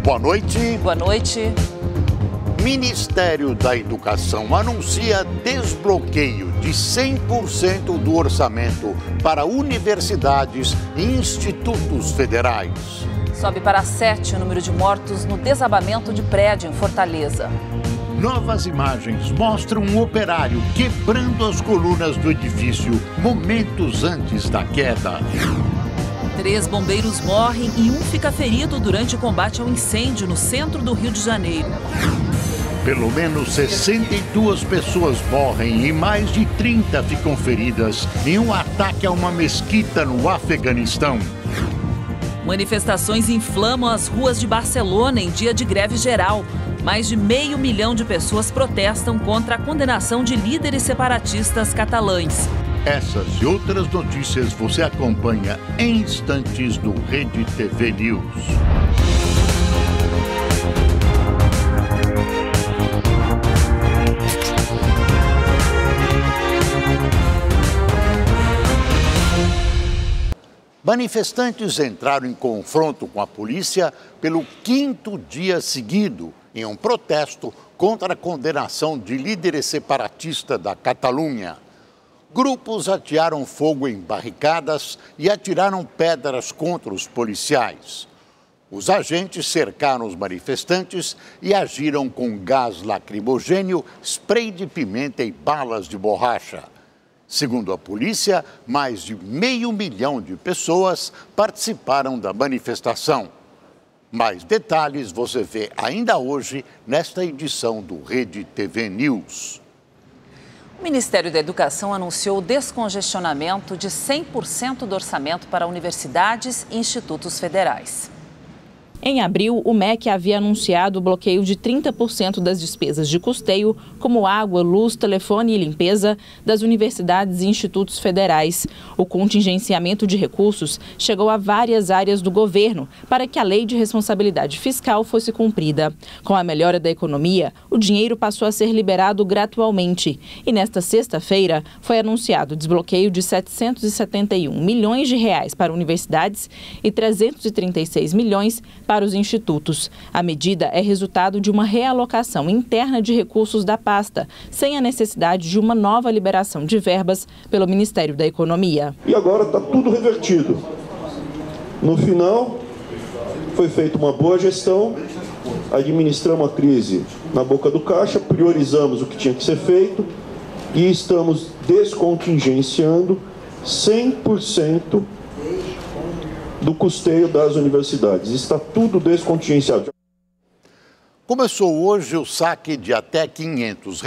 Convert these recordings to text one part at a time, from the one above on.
Boa noite. Boa noite. Ministério da Educação anuncia desbloqueio de 100% do orçamento para universidades e institutos federais. Sobe para 7 o número de mortos no desabamento de prédio em Fortaleza. Novas imagens mostram um operário quebrando as colunas do edifício momentos antes da queda. 3 bombeiros morrem e um fica ferido durante o combate ao incêndio no centro do Rio de Janeiro. Pelo menos 62 pessoas morrem e mais de 30 ficam feridas em um ataque a uma mesquita no Afeganistão. Manifestações inflamam as ruas de Barcelona em dia de greve geral. Mais de 500 mil de pessoas protestam contra a condenação de líderes separatistas catalães. Essas e outras notícias você acompanha em instantes no Rede TV News. Manifestantes entraram em confronto com a polícia pelo 5º dia seguido em um protesto contra a condenação de líderes separatistas da Catalunha. Grupos atearam fogo em barricadas e atiraram pedras contra os policiais. Os agentes cercaram os manifestantes e agiram com gás lacrimogênio, spray de pimenta e balas de borracha. Segundo a polícia, mais de 500 mil de pessoas participaram da manifestação. Mais detalhes você vê ainda hoje nesta edição do Rede TV News. O Ministério da Educação anunciou o descongestionamento de 100% do orçamento para universidades e institutos federais. Em abril, o MEC havia anunciado o bloqueio de 30% das despesas de custeio, como água, luz, telefone e limpeza, das universidades e institutos federais. O contingenciamento de recursos chegou a várias áreas do governo para que a lei de responsabilidade fiscal fosse cumprida. Com a melhora da economia, o dinheiro passou a ser liberado gradualmente. E nesta sexta-feira, foi anunciado o desbloqueio de 771 milhões de reais para universidades e 336 milhões para os institutos. A medida é resultado de uma realocação interna de recursos da pasta, sem a necessidade de uma nova liberação de verbas pelo Ministério da Economia. E agora está tudo revertido. No final, foi feita uma boa gestão, administramos a crise na boca do caixa, priorizamos o que tinha que ser feito e estamos descontingenciando 100% do custeio das universidades. Está tudo descontingenciado. Começou hoje o saque de até R$ 500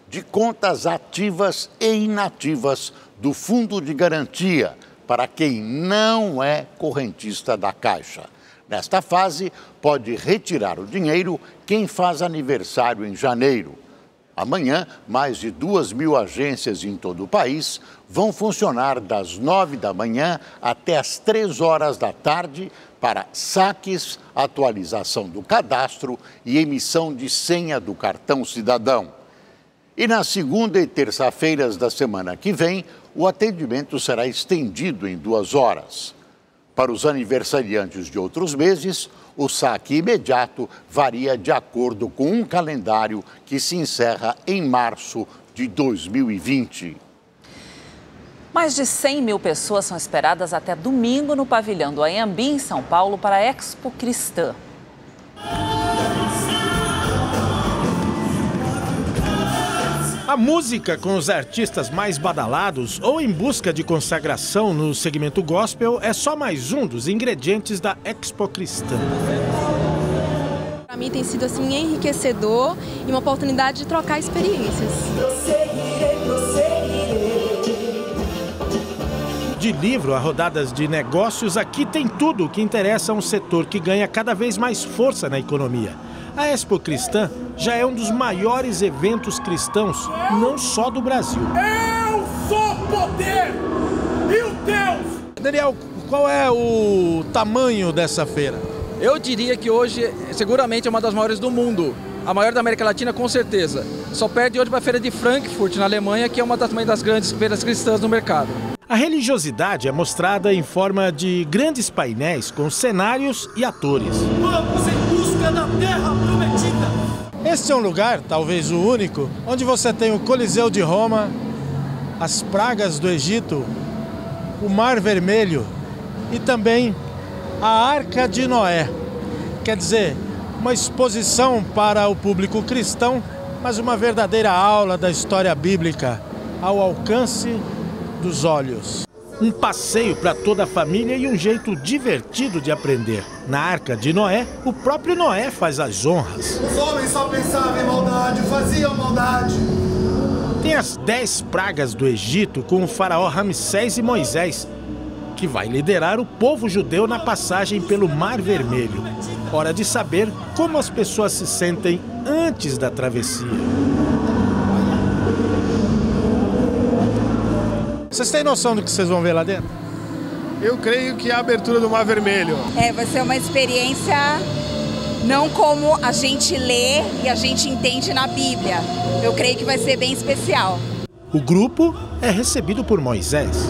de contas ativas e inativas do Fundo de Garantia para quem não é correntista da Caixa. Nesta fase, pode retirar o dinheiro quem faz aniversário em janeiro. Amanhã, mais de 2.000 agências em todo o país vão funcionar das 9 da manhã até as 3 horas da tarde para saques, atualização do cadastro e emissão de senha do cartão cidadão. E na segunda e terça-feiras da semana que vem, o atendimento será estendido em 2 horas. Para os aniversariantes de outros meses, o saque imediato varia de acordo com um calendário que se encerra em março de 2020. Mais de 100 mil pessoas são esperadas até domingo no pavilhão do Anhembi, em São Paulo, para a Expo Cristã. A música com os artistas mais badalados ou em busca de consagração no segmento gospel é só mais um dos ingredientes da Expo Cristã. Para mim tem sido assim enriquecedor e uma oportunidade de trocar experiências. De livro a rodadas de negócios, aqui tem tudo o que interessa a um setor que ganha cada vez mais força na economia. A Expo Cristã já é um dos maiores eventos cristãos, não só do Brasil. Eu sou poder e o Deus! Daniel, qual é o tamanho dessa feira? Eu diria que hoje, seguramente, é uma das maiores do mundo. A maior da América Latina, com certeza. Só perde hoje para a feira de Frankfurt, na Alemanha, que é uma das grandes feiras cristãs no mercado. A religiosidade é mostrada em forma de grandes painéis com cenários e atores. Vamos em busca glória da terra prometida. Este é um lugar, talvez o único, onde você tem o Coliseu de Roma, as pragas do Egito, o Mar Vermelho e também a Arca de Noé. Quer dizer, uma exposição para o público cristão, mas uma verdadeira aula da história bíblica ao alcance dos olhos. Um passeio para toda a família e um jeito divertido de aprender. Na Arca de Noé, o próprio Noé faz as honras. Os homens só pensavam em maldade, faziam maldade. Tem as 10 pragas do Egito com o faraó Ramsés e Moisés, que vai liderar o povo judeu na passagem pelo Mar Vermelho. Hora de saber como as pessoas se sentem antes da travessia. Vocês têm noção do que vocês vão ver lá dentro? Eu creio que é a abertura do Mar Vermelho. Vai ser uma experiência não como a gente lê e a gente entende na Bíblia. Eu creio que vai ser bem especial. O grupo é recebido por Moisés.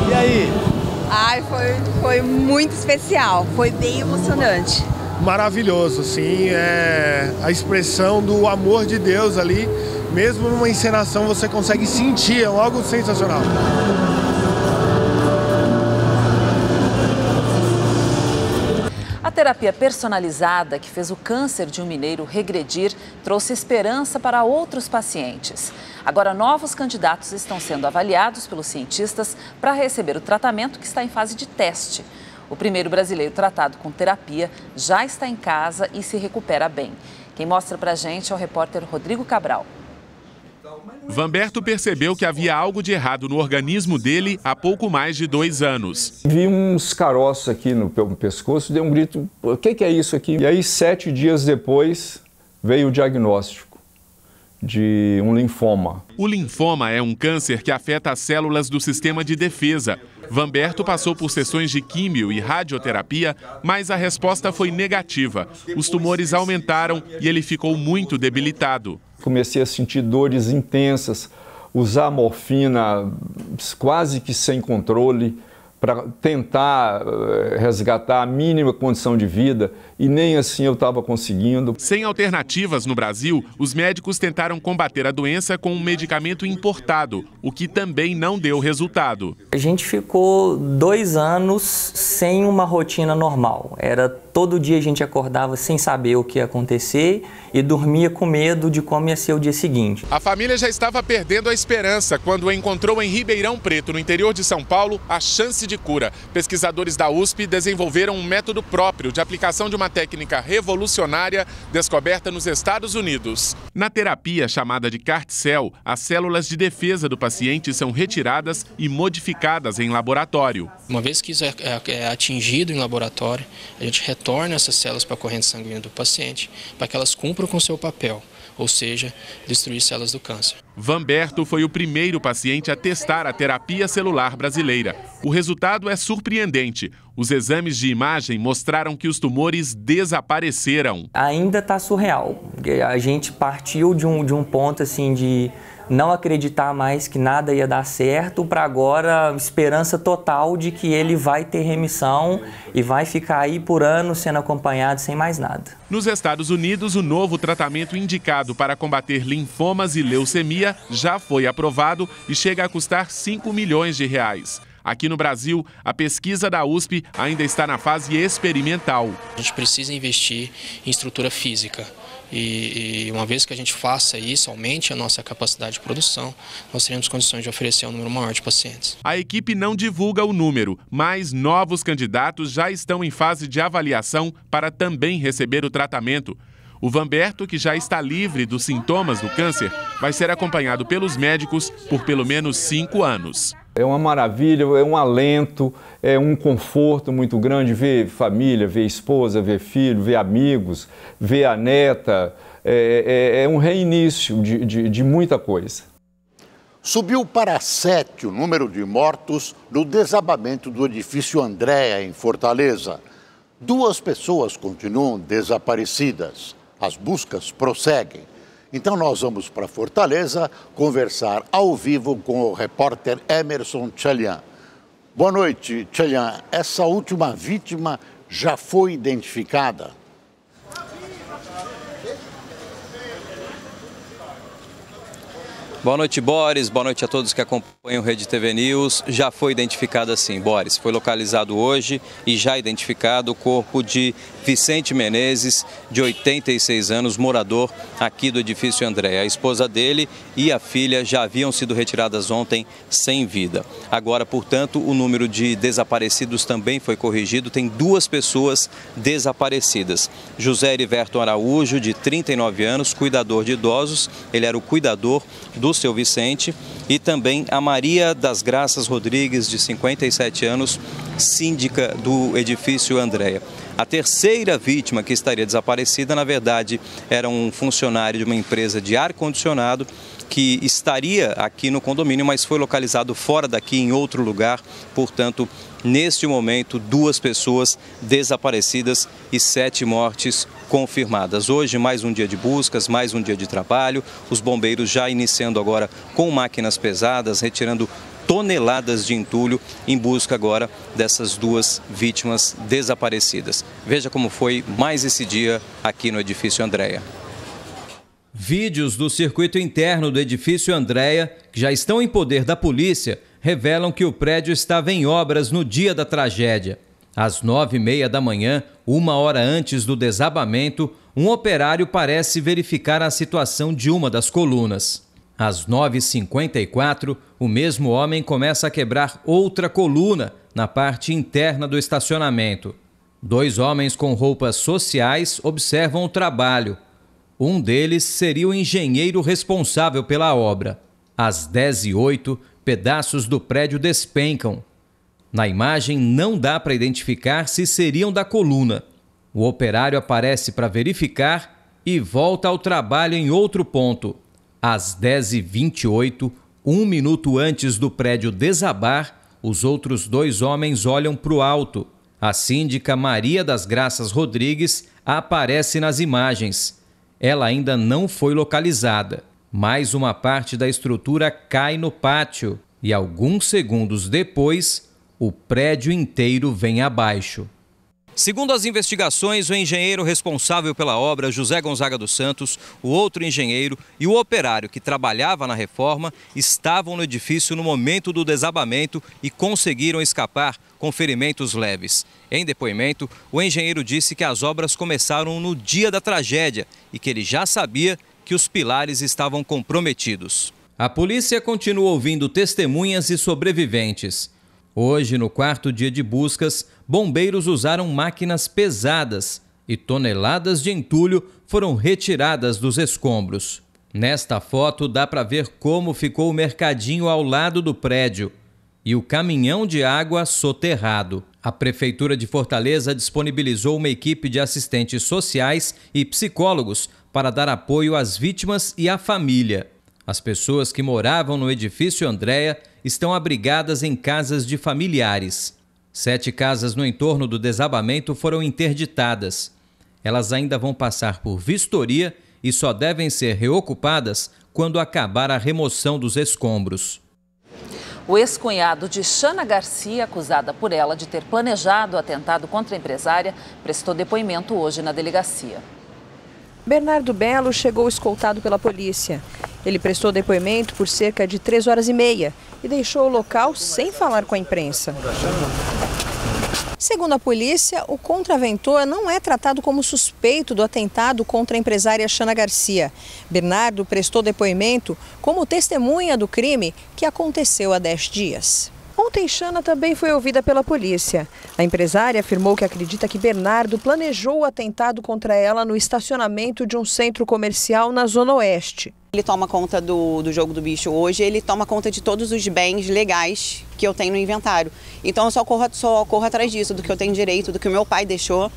E aí? Foi muito especial, foi bem emocionante. Maravilhoso, sim, é a expressão do amor de Deus ali, mesmo numa encenação você consegue sentir, é algo sensacional. A terapia personalizada que fez o câncer de um mineiro regredir trouxe esperança para outros pacientes. Agora, novos candidatos estão sendo avaliados pelos cientistas para receber o tratamento que está em fase de teste. O primeiro brasileiro tratado com terapia já está em casa e se recupera bem. Quem mostra pra gente é o repórter Rodrigo Cabral. Vanberto percebeu que havia algo de errado no organismo dele há pouco mais de 2 anos. Vi uns caroços aqui no pescoço, dei um grito, o que é isso aqui? E aí 7 dias depois veio o diagnóstico de um linfoma. O linfoma é um câncer que afeta as células do sistema de defesa. Vanberto passou por sessões de químio e radioterapia, mas a resposta foi negativa. Os tumores aumentaram e ele ficou muito debilitado. Comecei a sentir dores intensas, usar morfina quase que sem controle para tentar resgatar a mínima condição de vida e nem assim eu estava conseguindo. Sem alternativas no Brasil, os médicos tentaram combater a doença com um medicamento importado, o que também não deu resultado. A gente ficou 2 anos sem uma rotina normal. Todo dia a gente acordava sem saber o que ia acontecer e dormia com medo de como ia ser o dia seguinte. A família já estava perdendo a esperança quando encontrou em Ribeirão Preto, no interior de São Paulo, a chance de cura. Pesquisadores da USP desenvolveram um método próprio de aplicação de uma técnica revolucionária descoberta nos Estados Unidos. Na terapia chamada de CAR-T-cell, as células de defesa do paciente são retiradas e modificadas em laboratório. Uma vez que isso é atingido em laboratório, a gente retorna essas células para a corrente sanguínea do paciente para que elas cumpram com seu papel, ou seja, destruir células do câncer. Vanberto foi o primeiro paciente a testar a terapia celular brasileira. O resultado é surpreendente. Os exames de imagem mostraram que os tumores desapareceram. Ainda está surreal. A gente partiu de um ponto assim de não acreditar mais que nada ia dar certo, para agora esperança total de que ele vai ter remissão e vai ficar aí por anos sendo acompanhado sem mais nada. Nos Estados Unidos, o novo tratamento indicado para combater linfomas e leucemia já foi aprovado e chega a custar 5 milhões de reais. Aqui no Brasil, a pesquisa da USP ainda está na fase experimental. A gente precisa investir em estrutura física. E uma vez que a gente faça isso, aumente a nossa capacidade de produção, nós teremos condições de oferecer um número maior de pacientes. A equipe não divulga o número, mas novos candidatos já estão em fase de avaliação para também receber o tratamento. O Vanberto, que já está livre dos sintomas do câncer, vai ser acompanhado pelos médicos por pelo menos 5 anos. É uma maravilha, é um alento, é um conforto muito grande ver família, ver esposa, ver filho, ver amigos, ver a neta. É um reinício de muita coisa. Subiu para 7 o número de mortos no desabamento do edifício Andréa, em Fortaleza. 2 pessoas continuam desaparecidas. As buscas prosseguem. Então nós vamos para Fortaleza conversar ao vivo com o repórter Emerson Tchalian. Boa noite, Tchelhan. Essa última vítima já foi identificada? Boa noite, Boris. Boa noite a todos que acompanham o Rede TV News. Já foi identificado assim, Boris. Foi localizado hoje e já identificado o corpo de Vicente Menezes, de 86 anos, morador aqui do edifício Andréa. A esposa dele e a filha já haviam sido retiradas ontem sem vida. Agora, portanto, o número de desaparecidos também foi corrigido. Tem 2 pessoas desaparecidas. José Heriberto Araújo, de 39 anos, cuidador de idosos. Ele era o cuidador do seu Vicente, e também a Maria das Graças Rodrigues, de 57 anos, síndica do edifício Andréa. A terceira vítima que estaria desaparecida, na verdade, era um funcionário de uma empresa de ar-condicionado que estaria aqui no condomínio, mas foi localizado fora daqui, em outro lugar. Portanto, neste momento, 2 pessoas desaparecidas e 7 mortes confirmadas. Hoje, mais um dia de buscas, mais um dia de trabalho. Os bombeiros já iniciando agora com máquinas pesadas, retirando toneladas de entulho em busca agora dessas 2 vítimas desaparecidas. Veja como foi mais esse dia aqui no edifício Andréa. Vídeos do circuito interno do edifício Andréa, que já estão em poder da polícia, revelam que o prédio estava em obras no dia da tragédia. Às 9h30 da manhã, 1 hora antes do desabamento, um operário parece verificar a situação de uma das colunas. Às 9h54, o mesmo homem começa a quebrar outra coluna na parte interna do estacionamento. 2 homens com roupas sociais observam o trabalho. Um deles seria o engenheiro responsável pela obra. Às 10h08, pedaços do prédio despencam. Na imagem não dá para identificar se seriam da coluna. O operário aparece para verificar e volta ao trabalho em outro ponto. Às 10h28, 1 minuto antes do prédio desabar, os outros 2 homens olham para o alto. A síndica Maria das Graças Rodrigues aparece nas imagens. Ela ainda não foi localizada. Mais uma parte da estrutura cai no pátio e, alguns segundos depois, o prédio inteiro vem abaixo. Segundo as investigações, o engenheiro responsável pela obra, José Gonzaga dos Santos, o outro engenheiro e o operário que trabalhava na reforma estavam no edifício no momento do desabamento e conseguiram escapar com ferimentos leves. Em depoimento, o engenheiro disse que as obras começaram no dia da tragédia e que ele já sabia que os pilares estavam comprometidos. A polícia continua ouvindo testemunhas e sobreviventes. Hoje, no 4º dia de buscas, bombeiros usaram máquinas pesadas e toneladas de entulho foram retiradas dos escombros. Nesta foto dá para ver como ficou o mercadinho ao lado do prédio e o caminhão de água soterrado. A Prefeitura de Fortaleza disponibilizou uma equipe de assistentes sociais e psicólogos para dar apoio às vítimas e à família. As pessoas que moravam no edifício Andréa estão abrigadas em casas de familiares. 7 casas no entorno do desabamento foram interditadas. Elas ainda vão passar por vistoria e só devem ser reocupadas quando acabar a remoção dos escombros. O ex-cunhado de Xana Garcia, acusada por ela de ter planejado o atentado contra a empresária, prestou depoimento hoje na delegacia. Bernardo Belo chegou escoltado pela polícia. Ele prestou depoimento por cerca de 3h30 e deixou o local sem falar com a imprensa. Segundo a polícia, o contraventor não é tratado como suspeito do atentado contra a empresária Xana Garcia. Bernardo prestou depoimento como testemunha do crime que aconteceu há 10 dias. Ontem, Xana também foi ouvida pela polícia. A empresária afirmou que acredita que Bernardo planejou o atentado contra ela no estacionamento de um centro comercial na Zona Oeste. Ele toma conta do jogo do bicho hoje, ele toma conta de todos os bens legais que eu tenho no inventário. Então eu só corro atrás disso, do que eu tenho direito, do que o meu pai deixou,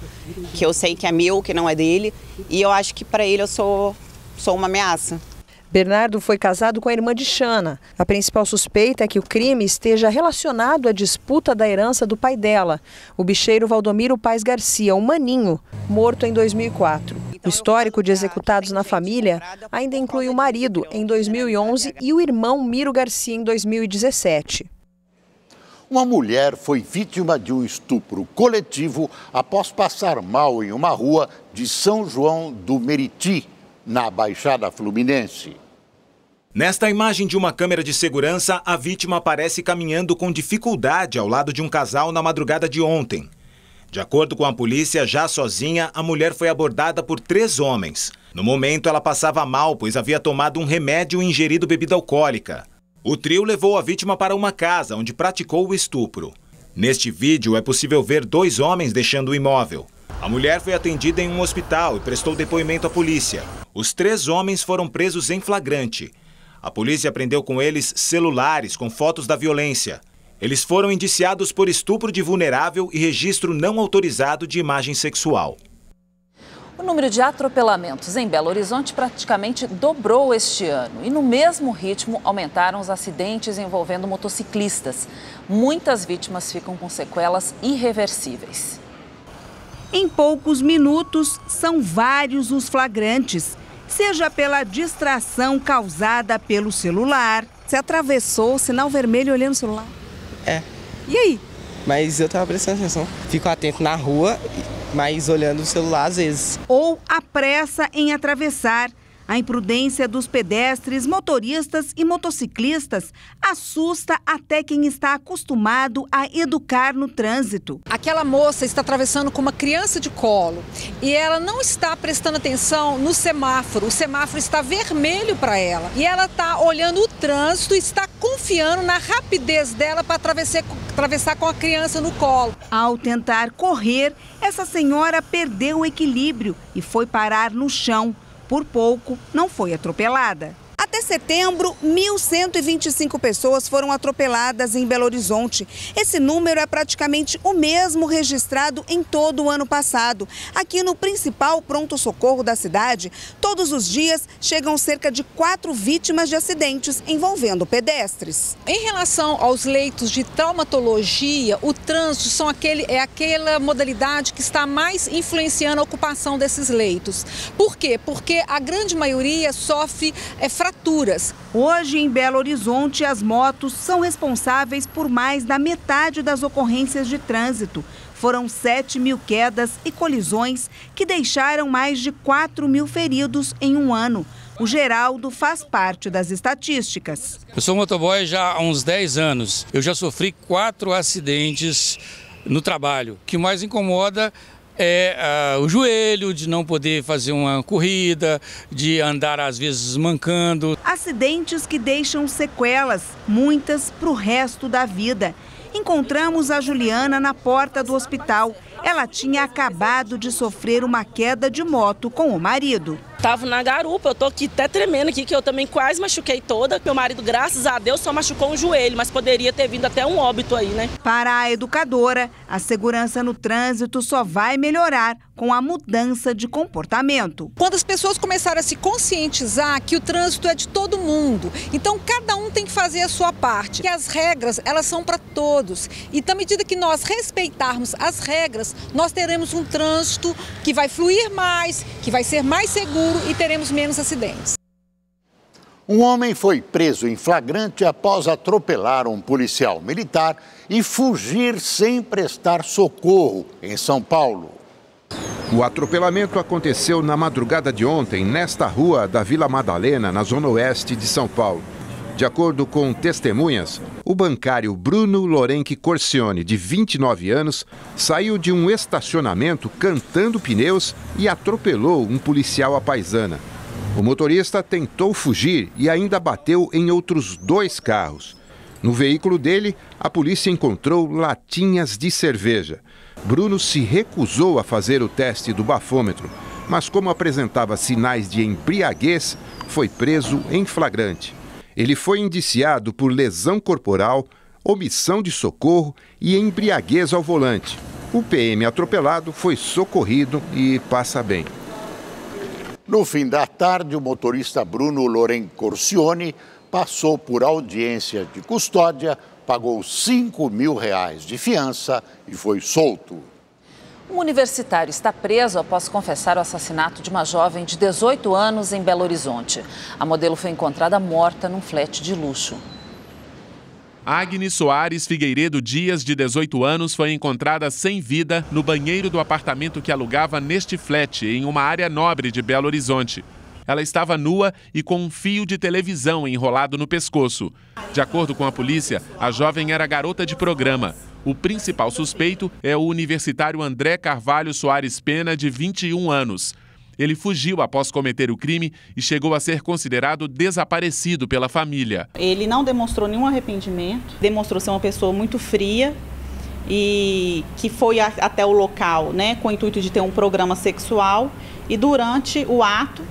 que eu sei que é meu, que não é dele. E eu acho que para ele eu sou uma ameaça. Bernardo foi casado com a irmã de Xana. A principal suspeita é que o crime esteja relacionado à disputa da herança do pai dela, o bicheiro Valdomiro Paes Garcia, o Maninho, morto em 2004. O histórico de executados na família ainda inclui o marido, em 2011, e o irmão Miro Garcia, em 2017. Uma mulher foi vítima de um estupro coletivo após passar mal em uma rua de São João do Meriti, na Baixada Fluminense. Nesta imagem de uma câmera de segurança, a vítima aparece caminhando com dificuldade ao lado de um casal na madrugada de ontem. De acordo com a polícia, já sozinha, a mulher foi abordada por 3 homens. No momento, ela passava mal, pois havia tomado um remédio e ingerido bebida alcoólica. O trio levou a vítima para uma casa, onde praticou o estupro. Neste vídeo, é possível ver 2 homens deixando o imóvel. A mulher foi atendida em um hospital e prestou depoimento à polícia. Os 3 homens foram presos em flagrante. A polícia apreendeu com eles celulares com fotos da violência. Eles foram indiciados por estupro de vulnerável e registro não autorizado de imagem sexual. O número de atropelamentos em Belo Horizonte praticamente dobrou este ano. E no mesmo ritmo aumentaram os acidentes envolvendo motociclistas. Muitas vítimas ficam com sequelas irreversíveis. Em poucos minutos, são vários os flagrantes. Seja pela distração causada pelo celular. Você atravessou o sinal vermelho olhando o celular? É. E aí? Mas eu tava prestando atenção. Fico atento na rua, mas olhando o celular às vezes. Ou a pressa em atravessar. A imprudência dos pedestres, motoristas e motociclistas assusta até quem está acostumado a educar no trânsito. Aquela moça está atravessando com uma criança de colo e ela não está prestando atenção no semáforo. O semáforo está vermelho para ela e ela está olhando o trânsito e está confiando na rapidez dela para atravessar com a criança no colo. Ao tentar correr, essa senhora perdeu o equilíbrio e foi parar no chão. Por pouco, não foi atropelada. Até setembro, 1.125 pessoas foram atropeladas em Belo Horizonte. Esse número é praticamente o mesmo registrado em todo o ano passado. Aqui no principal pronto-socorro da cidade, todos os dias chegam cerca de 4 vítimas de acidentes envolvendo pedestres. Em relação aos leitos de traumatologia, o trânsito é aquela modalidade que está mais influenciando a ocupação desses leitos. Por quê? Porque a grande maioria sofre fraturas. Hoje, em Belo Horizonte, as motos são responsáveis por mais da metade das ocorrências de trânsito. Foram 7.000 quedas e colisões que deixaram mais de 4.000 feridos em um ano. O Geraldo faz parte das estatísticas. Eu sou motoboy já há uns 10 anos. Eu já sofri 4 acidentes no trabalho. O que mais incomoda é o joelho, de não poder fazer uma corrida, de andar às vezes mancando. Acidentes que deixam sequelas, muitas para o resto da vida. Encontramos a Juliana na porta do hospital. Ela tinha acabado de sofrer uma queda de moto com o marido. Tava na garupa, eu tô aqui até tremendo aqui, que eu também quase machuquei toda. Meu marido, graças a Deus, só machucou um joelho, mas poderia ter vindo até um óbito aí, né? Para a educadora, a segurança no trânsito só vai melhorar com a mudança de comportamento. Quando as pessoas começarem a se conscientizar que o trânsito é de todo mundo, então cada um tem que fazer a sua parte. Que as regras, elas são para todos. E à medida que nós respeitarmos as regras, nós teremos um trânsito que vai fluir mais, que vai ser mais seguro e teremos menos acidentes. Um homem foi preso em flagrante após atropelar um policial militar e fugir sem prestar socorro em São Paulo. O atropelamento aconteceu na madrugada de ontem, nesta rua da Vila Madalena, na zona oeste de São Paulo. De acordo com testemunhas, o bancário Bruno Lorenque Corcione, de 29 anos, saiu de um estacionamento cantando pneus e atropelou um policial à paisana. O motorista tentou fugir e ainda bateu em outros 2 carros. No veículo dele, a polícia encontrou latinhas de cerveja. Bruno se recusou a fazer o teste do bafômetro, mas como apresentava sinais de embriaguez, foi preso em flagrante. Ele foi indiciado por lesão corporal, omissão de socorro e embriaguez ao volante. O PM atropelado foi socorrido e passa bem. No fim da tarde, o motorista Bruno Lorenque Corcione passou por audiência de custódia, pagou R$5.000 de fiança e foi solto. Um universitário está preso após confessar o assassinato de uma jovem de 18 anos em Belo Horizonte. A modelo foi encontrada morta num flat de luxo. Agnes Soares Figueiredo Dias, de 18 anos, foi encontrada sem vida no banheiro do apartamento que alugava neste flat, em uma área nobre de Belo Horizonte. Ela estava nua e com um fio de televisão enrolado no pescoço. De acordo com a polícia, a jovem era garota de programa. O principal suspeito é o universitário André Carvalho Soares Pena, de 21 anos. Ele fugiu após cometer o crime e chegou a ser considerado desaparecido pela família. Ele não demonstrou nenhum arrependimento, demonstrou ser uma pessoa muito fria e que foi até o local, né, com o intuito de ter um programa sexual, e durante o ato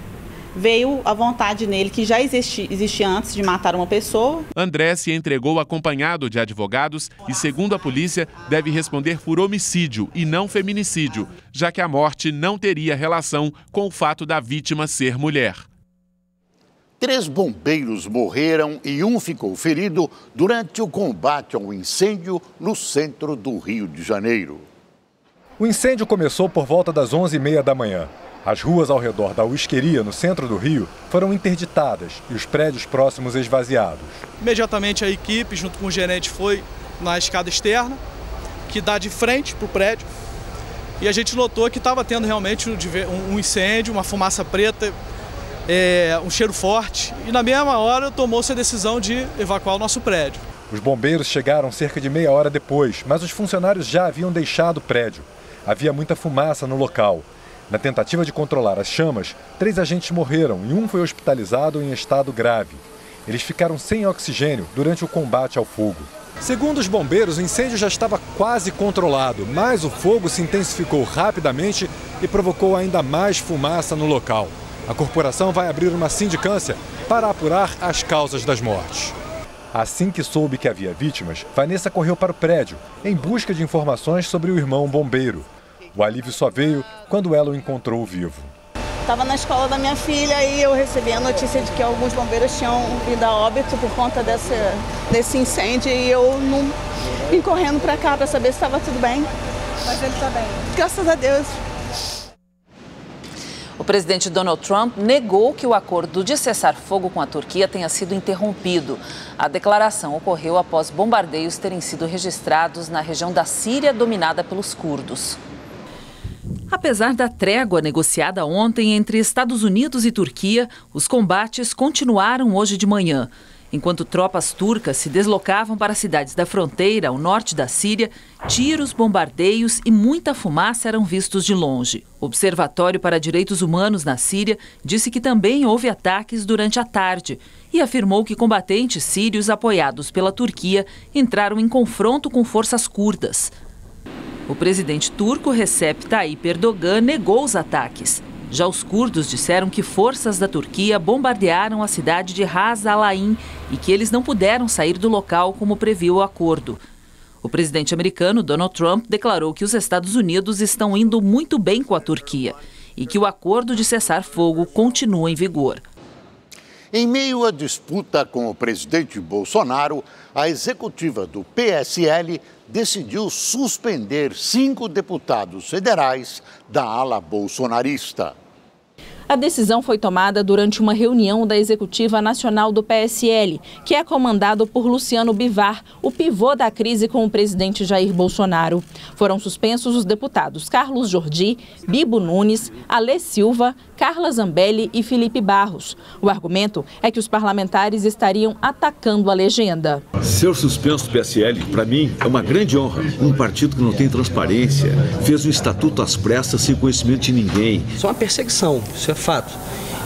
veio a vontade nele, que já existia antes de matar uma pessoa. André se entregou acompanhado de advogados e, segundo a polícia, deve responder por homicídio e não feminicídio, já que a morte não teria relação com o fato da vítima ser mulher. 3 bombeiros morreram e um ficou ferido durante o combate ao incêndio no centro do Rio de Janeiro. O incêndio começou por volta das 11h30 da manhã. As ruas ao redor da Whiskeria, no centro do Rio, foram interditadas e os prédios próximos esvaziados. Imediatamente a equipe, junto com o gerente, foi na escada externa, que dá de frente para o prédio. E a gente notou que estava tendo realmente um incêndio, uma fumaça preta, um cheiro forte. E na mesma hora tomou-se a decisão de evacuar o nosso prédio. Os bombeiros chegaram cerca de meia hora depois, mas os funcionários já haviam deixado o prédio. Havia muita fumaça no local. Na tentativa de controlar as chamas, 3 agentes morreram e um foi hospitalizado em estado grave. Eles ficaram sem oxigênio durante o combate ao fogo. Segundo os bombeiros, o incêndio já estava quase controlado, mas o fogo se intensificou rapidamente e provocou ainda mais fumaça no local. A corporação vai abrir uma sindicância para apurar as causas das mortes. Assim que soube que havia vítimas, Vanessa correu para o prédio em busca de informações sobre o irmão bombeiro. O alívio só veio quando ela o encontrou vivo. Estava na escola da minha filha e eu recebi a notícia de que alguns bombeiros tinham vindo a óbito por conta desse incêndio, e eu não vim correndo para cá para saber se estava tudo bem. Mas ele está bem. Graças a Deus. O presidente Donald Trump negou que o acordo de cessar-fogo com a Turquia tenha sido interrompido. A declaração ocorreu após bombardeios terem sido registrados na região da Síria dominada pelos curdos. Apesar da trégua negociada ontem entre Estados Unidos e Turquia, os combates continuaram hoje de manhã. Enquanto tropas turcas se deslocavam para cidades da fronteira ao norte da Síria, tiros, bombardeios e muita fumaça eram vistos de longe. O Observatório para Direitos Humanos na Síria disse que também houve ataques durante a tarde e afirmou que combatentes sírios apoiados pela Turquia entraram em confronto com forças curdas. O presidente turco Recep Tayyip Erdogan negou os ataques. Já os curdos disseram que forças da Turquia bombardearam a cidade de Ras al-Ain e que eles não puderam sair do local como previu o acordo. O presidente americano Donald Trump declarou que os Estados Unidos estão indo muito bem com a Turquia e que o acordo de cessar-fogo continua em vigor. Em meio à disputa com o presidente Bolsonaro, a executiva do PSL decidiu suspender 5 deputados federais da ala bolsonarista. A decisão foi tomada durante uma reunião da Executiva Nacional do PSL, que é comandado por Luciano Bivar, o pivô da crise com o presidente Jair Bolsonaro. Foram suspensos os deputados Carlos Jordi, Bibo Nunes, Alê Silva, Carla Zambelli e Felipe Barros. O argumento é que os parlamentares estariam atacando a legenda. Ser suspenso do PSL, para mim, é uma grande honra. Um partido que não tem transparência, fez um estatuto às pressas sem conhecimento de ninguém. Isso é uma perseguição, isso é fato.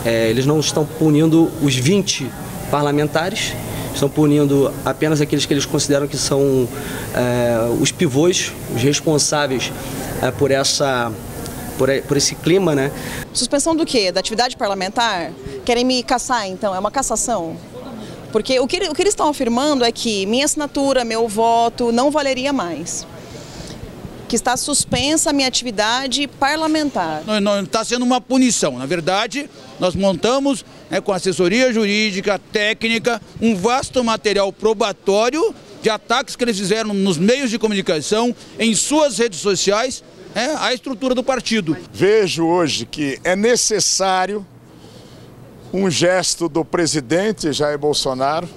Eles não estão punindo os 20 parlamentares, estão punindo apenas aqueles que eles consideram que são os pivôs, os responsáveis por esse clima, né? Suspensão do quê? Da atividade parlamentar? Querem me caçar, então? É uma cassação? Porque o que eles estão afirmando é que minha assinatura, meu voto, não valeria mais. Que está suspensa a minha atividade parlamentar. Não está sendo uma punição. Na verdade, nós montamos, com assessoria jurídica, técnica, um vasto material probatório de ataques que eles fizeram nos meios de comunicação, em suas redes sociais, à estrutura do partido. Vejo hoje que é necessário um gesto do presidente Jair Bolsonaro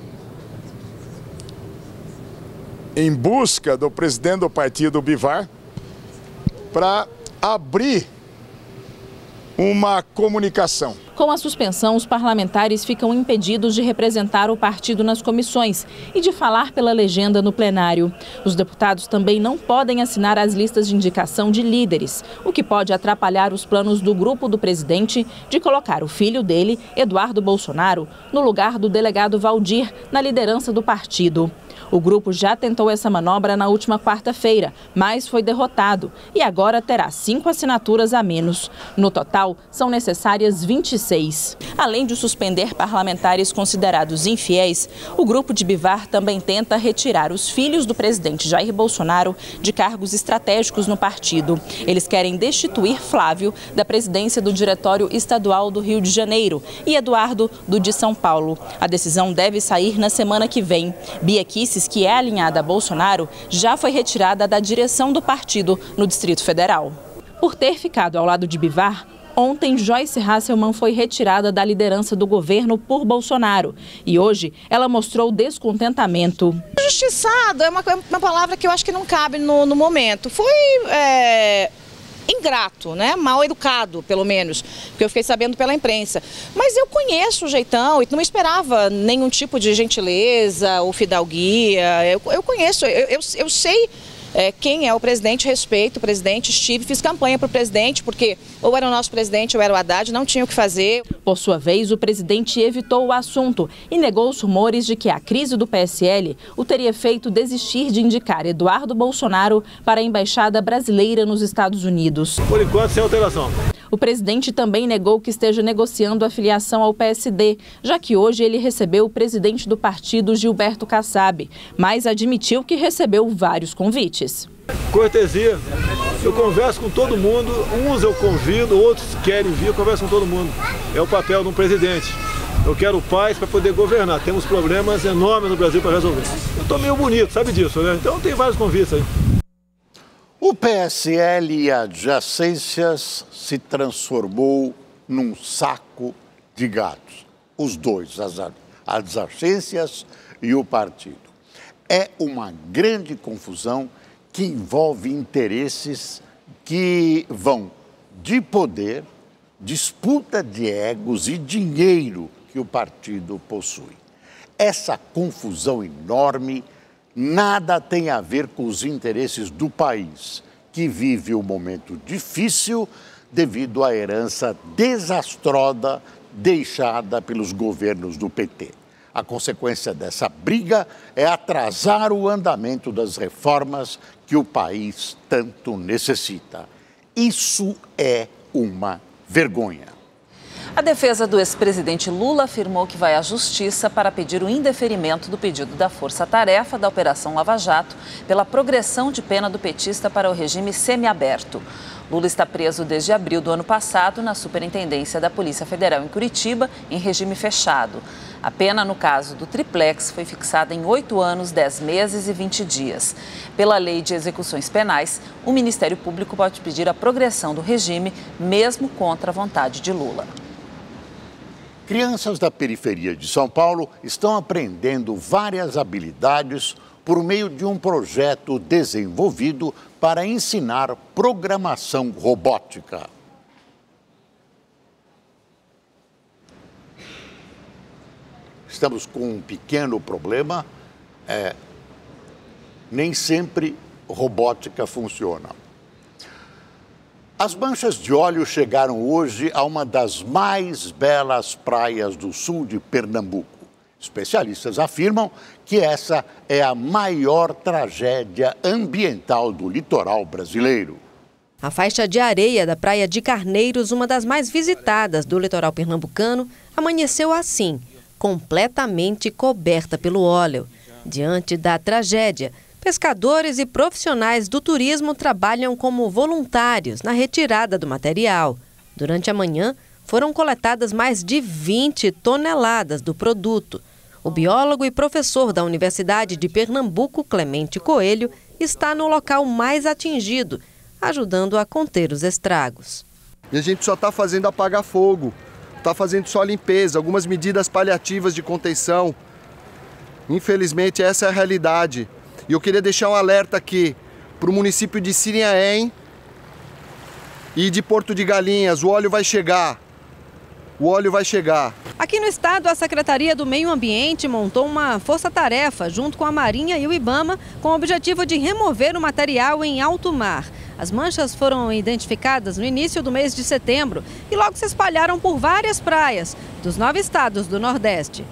em busca do presidente do partido, Bivar, para abrir uma comunicação. Com a suspensão, os parlamentares ficam impedidos de representar o partido nas comissões e de falar pela legenda no plenário. Os deputados também não podem assinar as listas de indicação de líderes, o que pode atrapalhar os planos do grupo do presidente de colocar o filho dele, Eduardo Bolsonaro, no lugar do delegado Valdir, na liderança do partido. O grupo já tentou essa manobra na última quarta-feira, mas foi derrotado e agora terá 5 assinaturas a menos. No total, são necessárias 26. Além de suspender parlamentares considerados infiéis, o grupo de Bivar também tenta retirar os filhos do presidente Jair Bolsonaro de cargos estratégicos no partido. Eles querem destituir Flávio da presidência do Diretório Estadual do Rio de Janeiro e Eduardo do de São Paulo. A decisão deve sair na semana que vem. Bia Kicis, que é alinhada a Bolsonaro, já foi retirada da direção do partido no Distrito Federal. Por ter ficado ao lado de Bivar, ontem Joyce Hasselmann foi retirada da liderança do governo por Bolsonaro e hoje ela mostrou descontentamento. Injustiçado é uma palavra que eu acho que não cabe no momento. Foi ingrato, né? Mal educado, pelo menos, porque eu fiquei sabendo pela imprensa. Mas eu conheço o jeitão e não esperava nenhum tipo de gentileza ou fidalguia. Eu conheço, eu sei quem é o presidente, respeito o presidente, fiz campanha para o presidente, porque ou era o nosso presidente ou era o Haddad, não tinha o que fazer. Por sua vez, o presidente evitou o assunto e negou os rumores de que a crise do PSL o teria feito desistir de indicar Eduardo Bolsonaro para a Embaixada Brasileira nos Estados Unidos. Por enquanto, sem alteração. O presidente também negou que esteja negociando a filiação ao PSD, já que hoje ele recebeu o presidente do partido, Gilberto Kassab, mas admitiu que recebeu vários convites. Cortesia, eu converso com todo mundo, uns eu convido, outros querem vir, eu converso com todo mundo. É o papel de um presidente. Eu quero paz para poder governar, temos problemas enormes no Brasil para resolver. Eu estou meio bonito, sabe disso, né? Então tem vários convites aí. O PSL e adjacências se transformou num saco de gatos. Os dois, as adjacências e o partido. É uma grande confusão que envolve interesses que vão de poder, disputa de egos e dinheiro que o partido possui. Essa confusão enorme nada tem a ver com os interesses do país, que vive um momento difícil devido à herança desastrosa deixada pelos governos do PT. A consequência dessa briga é atrasar o andamento das reformas que o país tanto necessita. Isso é uma vergonha. A defesa do ex-presidente Lula afirmou que vai à justiça para pedir o indeferimento do pedido da Força-Tarefa da Operação Lava Jato pela progressão de pena do petista para o regime semiaberto. Lula está preso desde abril do ano passado na Superintendência da Polícia Federal em Curitiba, em regime fechado. A pena no caso do triplex foi fixada em 8 anos, 10 meses e 20 dias. Pela Lei de Execuções Penais, o Ministério Público pode pedir a progressão do regime, mesmo contra a vontade de Lula. Crianças da periferia de São Paulo estão aprendendo várias habilidades por meio de um projeto desenvolvido para ensinar programação robótica. Estamos com um pequeno problema, nem sempre robótica funciona. As manchas de óleo chegaram hoje a uma das mais belas praias do sul de Pernambuco. Especialistas afirmam que essa é a maior tragédia ambiental do litoral brasileiro. A faixa de areia da Praia de Carneiros, uma das mais visitadas do litoral pernambucano, amanheceu assim, completamente coberta pelo óleo. Diante da tragédia, pescadores e profissionais do turismo trabalham como voluntários na retirada do material. Durante a manhã, foram coletadas mais de 20 toneladas do produto. O biólogo e professor da Universidade de Pernambuco, Clemente Coelho, está no local mais atingido, ajudando a conter os estragos. E a gente só está fazendo apagar fogo, está fazendo só limpeza, algumas medidas paliativas de contenção. Infelizmente, essa é a realidade. E eu queria deixar um alerta aqui para o município de Sirinhaém e de Porto de Galinhas. O óleo vai chegar. O óleo vai chegar. Aqui no estado, a Secretaria do Meio Ambiente montou uma força-tarefa junto com a Marinha e o IBAMA com o objetivo de remover o material em alto mar. As manchas foram identificadas no início do mês de setembro e logo se espalharam por várias praias dos 9 estados do Nordeste.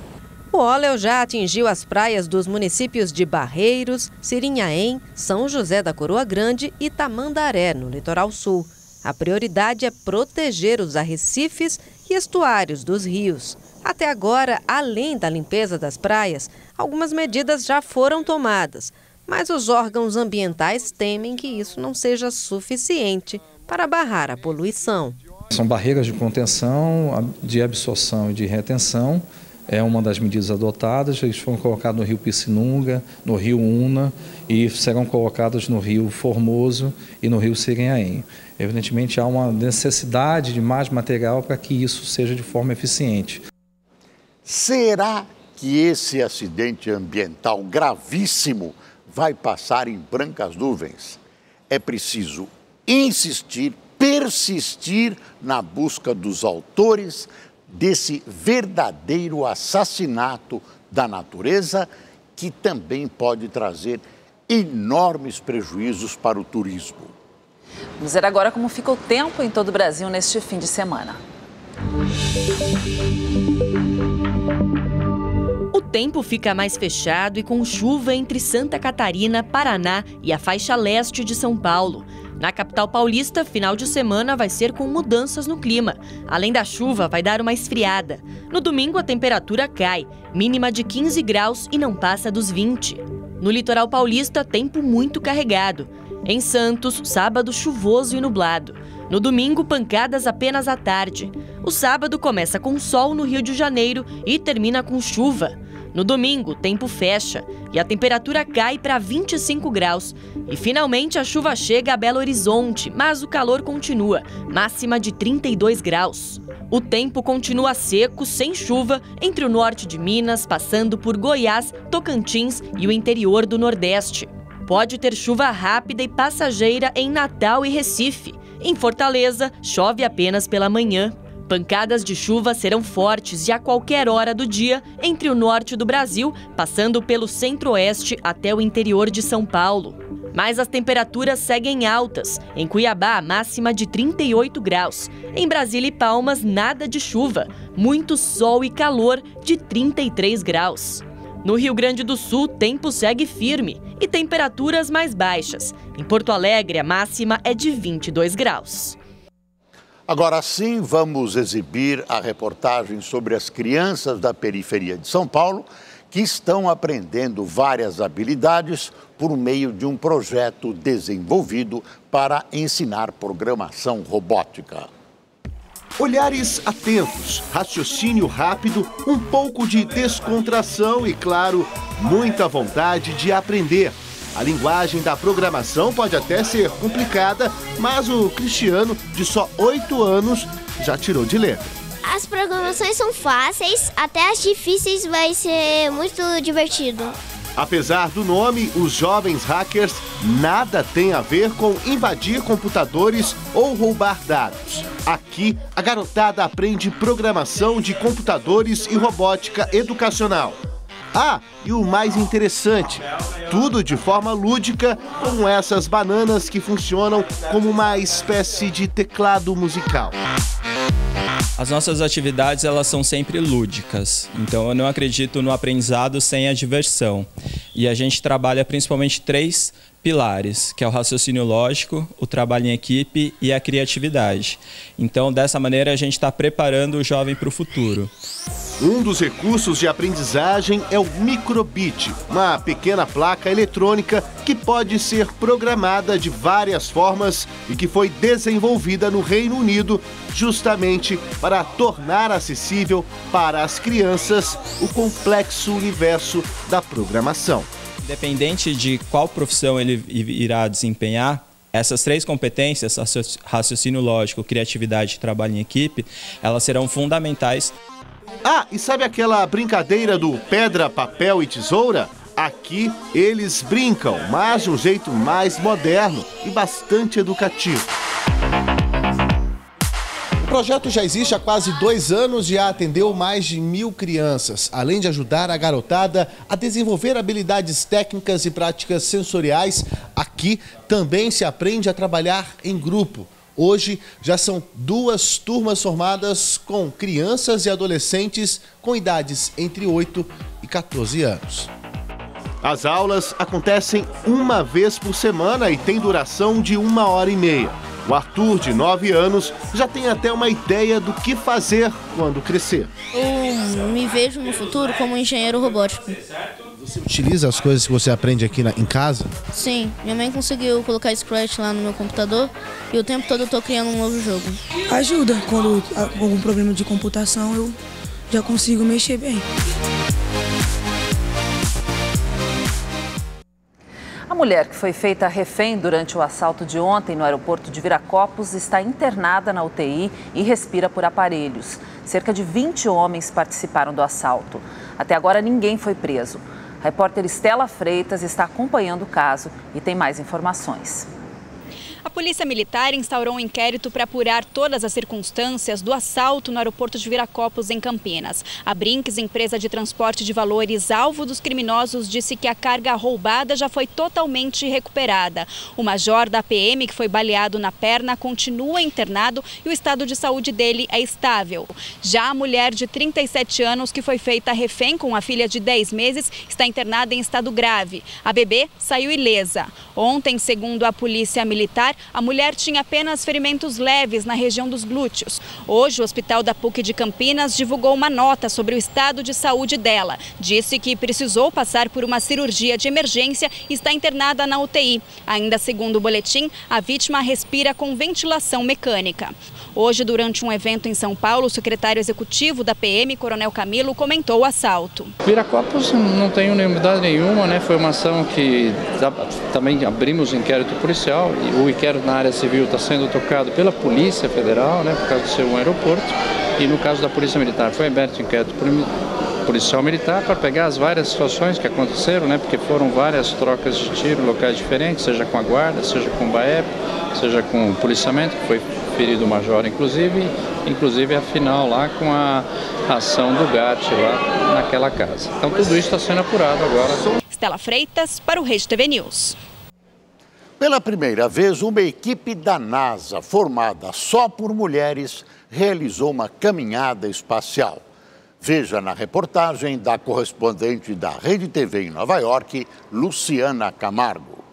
O óleo já atingiu as praias dos municípios de Barreiros, Sirinhaém, São José da Coroa Grande e Tamandaré, no litoral sul. A prioridade é proteger os arrecifes e estuários dos rios. Até agora, além da limpeza das praias, algumas medidas já foram tomadas, mas os órgãos ambientais temem que isso não seja suficiente para barrar a poluição. São barreiras de contenção, de absorção e de retenção. É uma das medidas adotadas. Eles foram colocados no rio Piscinunga, no rio Una e serão colocados no rio Formoso e no rio Sirinhaém. Evidentemente, há uma necessidade de mais material para que isso seja de forma eficiente. Será que esse acidente ambiental gravíssimo vai passar em brancas nuvens? É preciso insistir, persistir na busca dos autores desse verdadeiro assassinato da natureza, que também pode trazer enormes prejuízos para o turismo. Vamos ver agora como fica o tempo em todo o Brasil neste fim de semana. O tempo fica mais fechado e com chuva entre Santa Catarina, Paraná e a faixa leste de São Paulo. Na capital paulista, final de semana vai ser com mudanças no clima. Além da chuva, vai dar uma esfriada. No domingo, a temperatura cai, mínima de 15 graus e não passa dos 20. No litoral paulista, tempo muito carregado. Em Santos, sábado chuvoso e nublado. No domingo, pancadas apenas à tarde. O sábado começa com sol no Rio de Janeiro e termina com chuva. No domingo, o tempo fecha e a temperatura cai para 25 graus. E finalmente a chuva chega a Belo Horizonte, mas o calor continua, máxima de 32 graus. O tempo continua seco, sem chuva, entre o norte de Minas, passando por Goiás, Tocantins e o interior do Nordeste. Pode ter chuva rápida e passageira em Natal e Recife. Em Fortaleza, chove apenas pela manhã. Pancadas de chuva serão fortes e a qualquer hora do dia entre o norte do Brasil, passando pelo centro-oeste até o interior de São Paulo. Mas as temperaturas seguem altas. Em Cuiabá, a máxima de 38 graus. Em Brasília e Palmas, nada de chuva. Muito sol e calor de 33 graus. No Rio Grande do Sul, o tempo segue firme e temperaturas mais baixas. Em Porto Alegre, a máxima é de 22 graus. Agora sim, vamos exibir a reportagem sobre as crianças da periferia de São Paulo que estão aprendendo várias habilidades por meio de um projeto desenvolvido para ensinar programação robótica. Olhares atentos, raciocínio rápido, um pouco de descontração e, claro, muita vontade de aprender. A linguagem da programação pode até ser complicada, mas o Cristiano, de só 8 anos, já tirou de letra. As programações são fáceis, até as difíceis vai ser muito divertido. Apesar do nome, os jovens hackers nada tem a ver com invadir computadores ou roubar dados. Aqui, a garotada aprende programação de computadores e robótica educacional. Ah, e o mais interessante, tudo de forma lúdica, com essas bananas que funcionam como uma espécie de teclado musical. As nossas atividades, elas são sempre lúdicas, então eu não acredito no aprendizado sem a diversão. E a gente trabalha principalmente 3 pilares, que é o raciocínio lógico, o trabalho em equipe e a criatividade. Então, dessa maneira, a gente está preparando o jovem para o futuro. Um dos recursos de aprendizagem é o microbit, uma pequena placa eletrônica que pode ser programada de várias formas e que foi desenvolvida no Reino Unido justamente para tornar acessível para as crianças o complexo universo da programação. Independente de qual profissão ele irá desempenhar, essas 3 competências, raciocínio lógico, criatividade e trabalho em equipe, elas serão fundamentais. Ah, e sabe aquela brincadeira do pedra, papel e tesoura? Aqui eles brincam, mas de um jeito mais moderno e bastante educativo. O projeto já existe há quase 2 anos e já atendeu mais de 1.000 crianças, além de ajudar a garotada a desenvolver habilidades técnicas e práticas sensoriais. Aqui também se aprende a trabalhar em grupo. Hoje já são 2 turmas formadas com crianças e adolescentes com idades entre 8 e 14 anos. As aulas acontecem uma vez por semana e tem duração de 1h30. O Arthur, de 9 anos, já tem até uma ideia do que fazer quando crescer. Eu me vejo no futuro como engenheiro robótico. Você utiliza as coisas que você aprende aqui em casa? Sim, minha mãe conseguiu colocar Scratch lá no meu computador e o tempo todo eu estou criando um novo jogo. Ajuda, quando há algum problema de computação eu já consigo mexer bem. A mulher que foi feita refém durante o assalto de ontem no aeroporto de Viracopos está internada na UTI e respira por aparelhos. Cerca de 20 homens participaram do assalto. Até agora ninguém foi preso. A repórter Estela Freitas está acompanhando o caso e tem mais informações. A Polícia Militar instaurou um inquérito para apurar todas as circunstâncias do assalto no aeroporto de Viracopos, em Campinas. A Brinks, empresa de transporte de valores alvo dos criminosos, disse que a carga roubada já foi totalmente recuperada. O major da PM, que foi baleado na perna, continua internado e o estado de saúde dele é estável. Já a mulher de 37 anos, que foi feita refém com a filha de 10 meses, está internada em estado grave. A bebê saiu ilesa. Ontem, segundo a Polícia Militar, a mulher tinha apenas ferimentos leves na região dos glúteos. Hoje, o Hospital da PUC de Campinas divulgou uma nota sobre o estado de saúde dela. Disse que precisou passar por uma cirurgia de emergência e está internada na UTI. Ainda segundo o boletim, a vítima respira com ventilação mecânica. Hoje, durante um evento em São Paulo, o secretário executivo da PM, Coronel Camilo, comentou o assalto. Viracopos não tem unanimidade nenhuma, né? Foi uma ação que também abrimos inquérito policial e o inquérito na área civil está sendo tocado pela Polícia Federal, né, por causa de ser um aeroporto, e no caso da Polícia Militar foi aberto inquérito policial militar para pegar as várias situações que aconteceram, né, porque foram várias trocas de tiro em locais diferentes, seja com a guarda, seja com o BAEP, seja com o policiamento, que foi ferido o major inclusive a final lá com a ação do GAT lá naquela casa. Então tudo isso está sendo apurado agora. Estela Freitas para o Rede TV News. Pela primeira vez, uma equipe da NASA, formada só por mulheres, realizou uma caminhada espacial. Veja na reportagem da correspondente da Rede TV em Nova York, Luciana Camargo.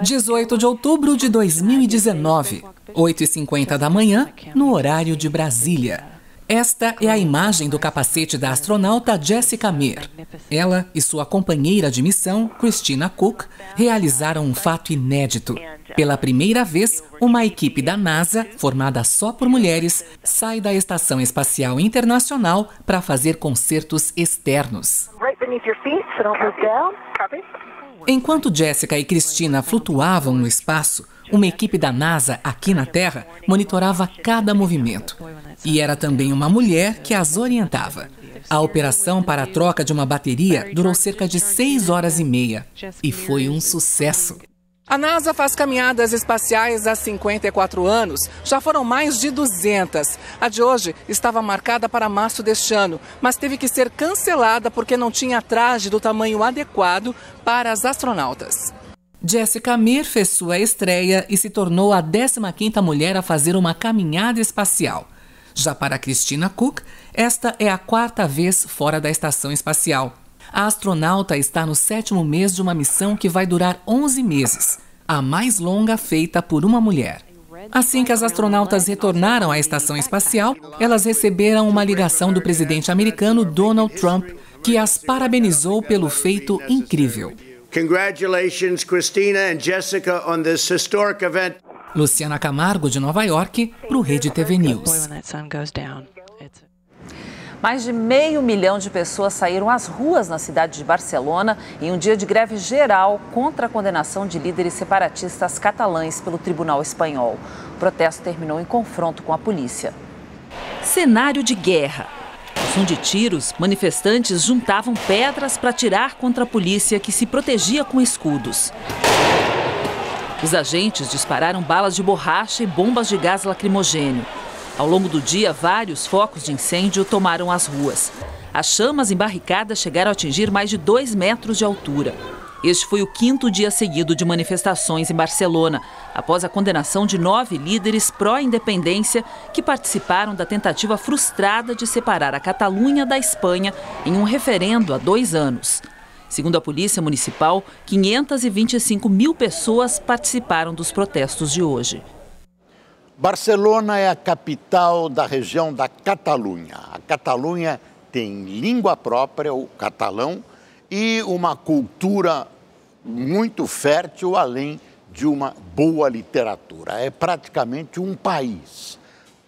18 de outubro de 2019, 8h50 da manhã, no horário de Brasília. Esta é a imagem do capacete da astronauta Jessica Meir. Ela e sua companheira de missão, Christina Cook, realizaram um fato inédito. Pela primeira vez, uma equipe da NASA, formada só por mulheres, sai da Estação Espacial Internacional para fazer concertos externos. Enquanto Jessica e Christina flutuavam no espaço, uma equipe da NASA aqui na Terra monitorava cada movimento. E era também uma mulher que as orientava. A operação para a troca de uma bateria durou cerca de 6 horas e meia e foi um sucesso. A NASA faz caminhadas espaciais há 54 anos. Já foram mais de 200. A de hoje estava marcada para março deste ano, mas teve que ser cancelada porque não tinha traje do tamanho adequado para as astronautas. Jessica Meir fez sua estreia e se tornou a 15ª mulher a fazer uma caminhada espacial. Já para Christina Cook, esta é a 4ª vez fora da estação espacial. A astronauta está no 7º mês de uma missão que vai durar 11 meses, a mais longa feita por uma mulher. Assim que as astronautas retornaram à estação espacial, elas receberam uma ligação do presidente americano Donald Trump, que as parabenizou pelo feito incrível. Congratulations, Christina and Jessica, on this historic event. Luciana Camargo, de Nova York, para o Rede TV News. Mais de 500 mil de pessoas saíram às ruas na cidade de Barcelona em um dia de greve geral contra a condenação de líderes separatistas catalães pelo Tribunal Espanhol. O protesto terminou em confronto com a polícia. Cenário de guerra. som de tiros, manifestantes juntavam pedras para atirar contra a polícia que se protegia com escudos. Os agentes dispararam balas de borracha e bombas de gás lacrimogênio. Ao longo do dia, vários focos de incêndio tomaram as ruas. As chamas em barricadas chegaram a atingir mais de 2 metros de altura. Este foi o 5º dia seguido de manifestações em Barcelona, após a condenação de 9 líderes pró-independência que participaram da tentativa frustrada de separar a Catalunha da Espanha em um referendo há 2 anos. Segundo a Polícia Municipal, 525 mil pessoas participaram dos protestos de hoje. Barcelona é a capital da região da Catalunha. A Catalunha tem língua própria, o catalão, e uma cultura muito fértil, além de uma boa literatura. É praticamente um país.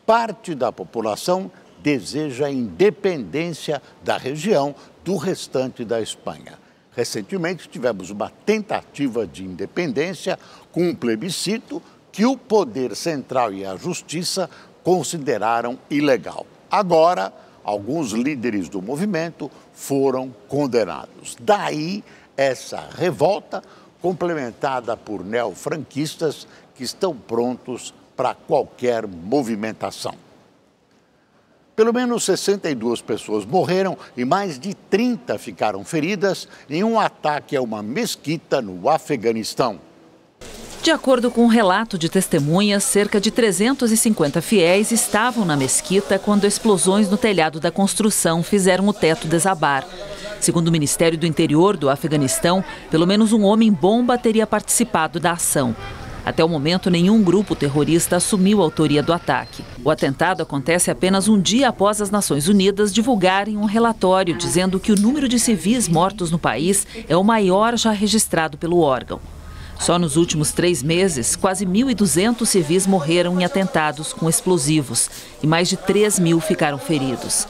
Parte da população deseja a independência da região do restante da Espanha. Recentemente tivemos uma tentativa de independência com um plebiscito que o poder central e a justiça consideraram ilegal. Agora, alguns líderes do movimento foram condenados. Daí essa revolta, complementada por neofranquistas que estão prontos para qualquer movimentação. Pelo menos 62 pessoas morreram e mais de 30 ficaram feridas em um ataque a uma mesquita no Afeganistão. De acordo com um relato de testemunhas, cerca de 350 fiéis estavam na mesquita quando explosões no telhado da construção fizeram o teto desabar. Segundo o Ministério do Interior do Afeganistão, pelo menos um homem-bomba teria participado da ação. Até o momento, nenhum grupo terrorista assumiu a autoria do ataque. O atentado acontece apenas um dia após as Nações Unidas divulgarem um relatório dizendo que o número de civis mortos no país é o maior já registrado pelo órgão. Só nos últimos 3 meses, quase 1.200 civis morreram em atentados com explosivos e mais de 3.000 ficaram feridos.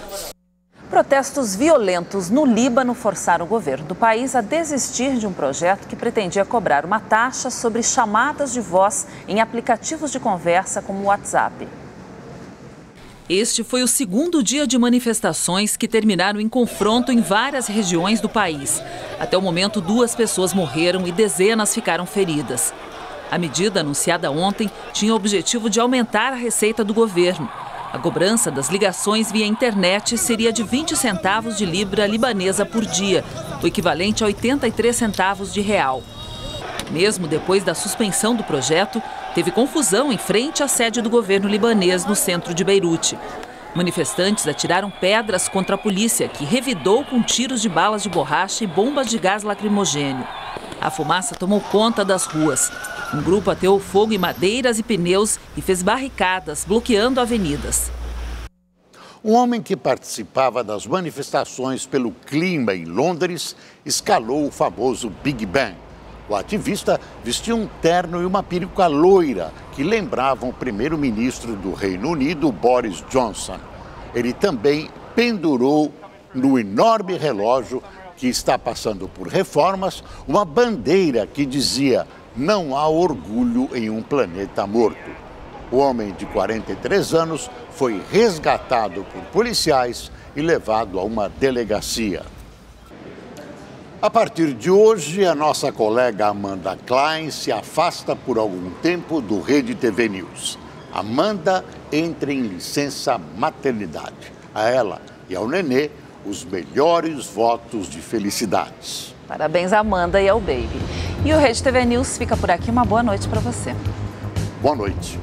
Protestos violentos no Líbano forçaram o governo do país a desistir de um projeto que pretendia cobrar uma taxa sobre chamadas de voz em aplicativos de conversa como o WhatsApp. Este foi o 2º dia de manifestações que terminaram em confronto em várias regiões do país. Até o momento, 2 pessoas morreram e dezenas ficaram feridas. A medida, anunciada ontem, tinha o objetivo de aumentar a receita do governo. A cobrança das ligações via internet seria de 20 centavos de libra libanesa por dia, o equivalente a 83 centavos de real. Mesmo depois da suspensão do projeto, teve confusão em frente à sede do governo libanês no centro de Beirute. Manifestantes atiraram pedras contra a polícia, que revidou com tiros de balas de borracha e bombas de gás lacrimogênio. A fumaça tomou conta das ruas. Um grupo ateou fogo em madeiras e pneus e fez barricadas, bloqueando avenidas. Um homem que participava das manifestações pelo clima em Londres escalou o famoso Big Ben. O ativista vestia um terno e uma peruca loira que lembravam o primeiro-ministro do Reino Unido, Boris Johnson. Ele também pendurou no enorme relógio que está passando por reformas uma bandeira que dizia: "Não há orgulho em um planeta morto". O homem de 43 anos foi resgatado por policiais e levado a uma delegacia. A partir de hoje, a nossa colega Amanda Klein se afasta por algum tempo do Rede TV News. Amanda entra em licença maternidade. A ela e ao nenê, os melhores votos de felicidades. Parabéns, Amanda, e ao baby. E o Rede TV News fica por aqui. Uma boa noite para você. Boa noite.